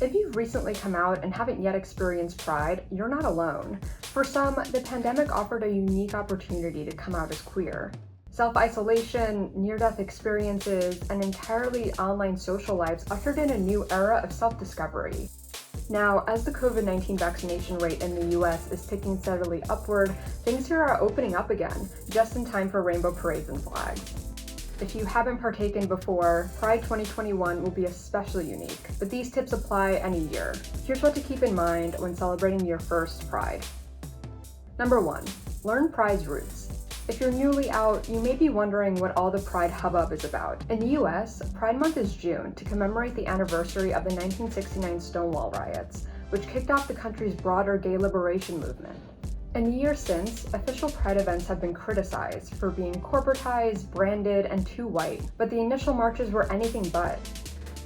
If you've recently come out and haven't yet experienced Pride, you're not alone. For some, the pandemic offered a unique opportunity to come out as queer. Self-isolation, near-death experiences, and entirely online social lives ushered in a new era of self-discovery. Now, as the COVID-19 vaccination rate in the US is ticking steadily upward, things here are opening up again, just in time for rainbow parades and flags. If you haven't partaken before, Pride 2021 will be especially unique, but these tips apply any year. Here's what to keep in mind when celebrating your first Pride. Number 1, learn Pride's roots. If you're newly out, you may be wondering what all the Pride hubbub is about. In the US, Pride Month is June to commemorate the anniversary of the 1969 Stonewall riots, which kicked off the country's broader gay liberation movement. In the years since, official Pride events have been criticized for being corporatized, branded, and too white, but the initial marches were anything but.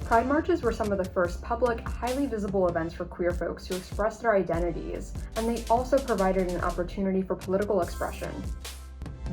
Pride marches were some of the first public, highly visible events for queer folks to express their identities, and they also provided an opportunity for political expression.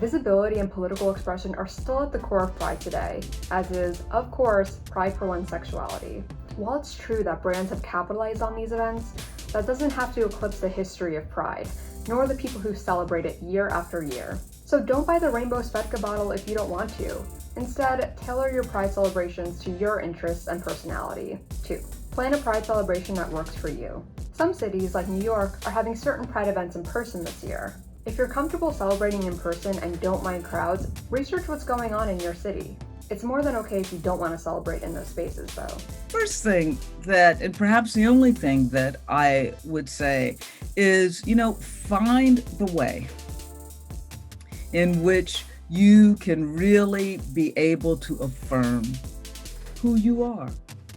Visibility and political expression are still at the core of Pride today, as is, of course, pride for one's sexuality. While it's true that brands have capitalized on these events, that doesn't have to eclipse the history of Pride, nor the people who celebrate it year after year. So don't buy the rainbow Svedka bottle if you don't want to. Instead, tailor your Pride celebrations to your interests and personality. 2. Plan a Pride celebration that works for you. Some cities, like New York, are having certain Pride events in person this year. If you're comfortable celebrating in person and don't mind crowds, research what's going on in your city. It's more than okay if you don't want to celebrate in those spaces, though. First thing that, and perhaps the only thing that I would say is, find the way in which you can really be able to affirm who you are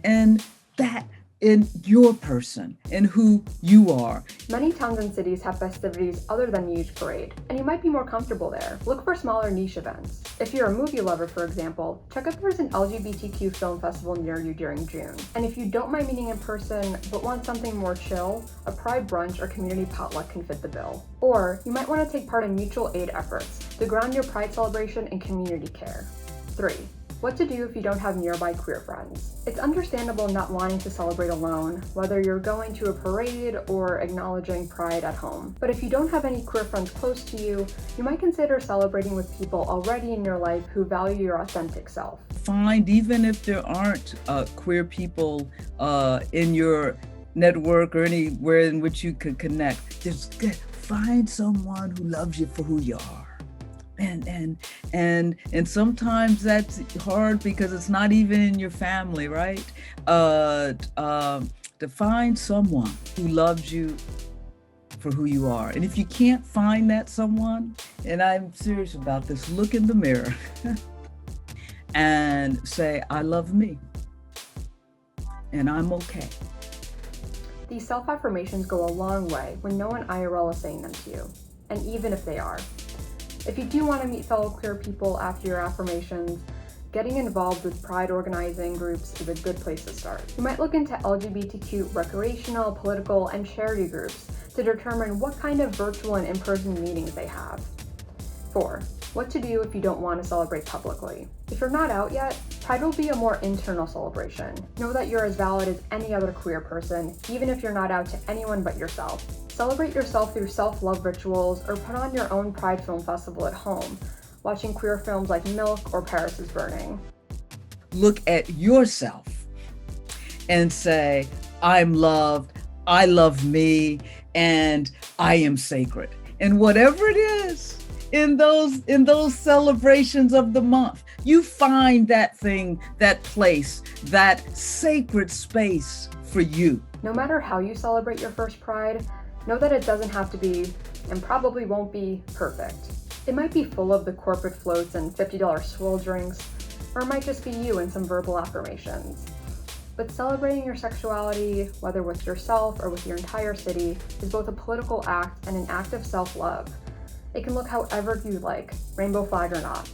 and that in your person and who you are. Many towns and cities have festivities other than the huge parade, and you might be more comfortable there. Look for smaller niche events. If you're a movie lover, for example, check if there's an LGBTQ film festival near you during June. And if you don't mind meeting in person but want something more chill, a Pride brunch or community potluck can fit the bill. Or you might want to take part in mutual aid efforts to ground your Pride celebration in community care. 3. What to do if you don't have nearby queer friends. It's understandable not wanting to celebrate alone, whether you're going to a parade or acknowledging Pride at home. But if you don't have any queer friends close to you, you might consider celebrating with people already in your life who value your authentic self. Find, even if there aren't queer people in your network or anywhere in which you could connect, just find someone who loves you for who you are. And sometimes that's hard because it's not even in your family, right? To find someone who loves you for who you are. And if you can't find that someone, and I'm serious about this, look in the mirror and say, I love me and I'm okay. These self-affirmations go a long way when no one IRL is saying them to you, and even if they are. If you do want to meet fellow queer people after your affirmations, getting involved with Pride organizing groups is a good place to start. You might look into LGBTQ recreational, political, and charity groups to determine what kind of virtual and in-person meetings they have. 4. What to do if you don't want to celebrate publicly. If you're not out yet, Pride will be a more internal celebration. Know that you're as valid as any other queer person, even if you're not out to anyone but yourself. Celebrate yourself through self-love rituals or put on your own Pride film festival at home, watching queer films like Milk or Paris is Burning. Look at yourself and say, I'm loved, I love me, and I am sacred. And whatever it is, in those celebrations of the month, you find that thing, that place, that sacred space for you. No matter how you celebrate your first Pride, know that it doesn't have to be, and probably won't be, perfect. It might be full of the corporate floats and $50 swirl drinks, or it might just be you and some verbal affirmations. But celebrating your sexuality, whether with yourself or with your entire city, is both a political act and an act of self-love. It can look however you like, rainbow flag or not.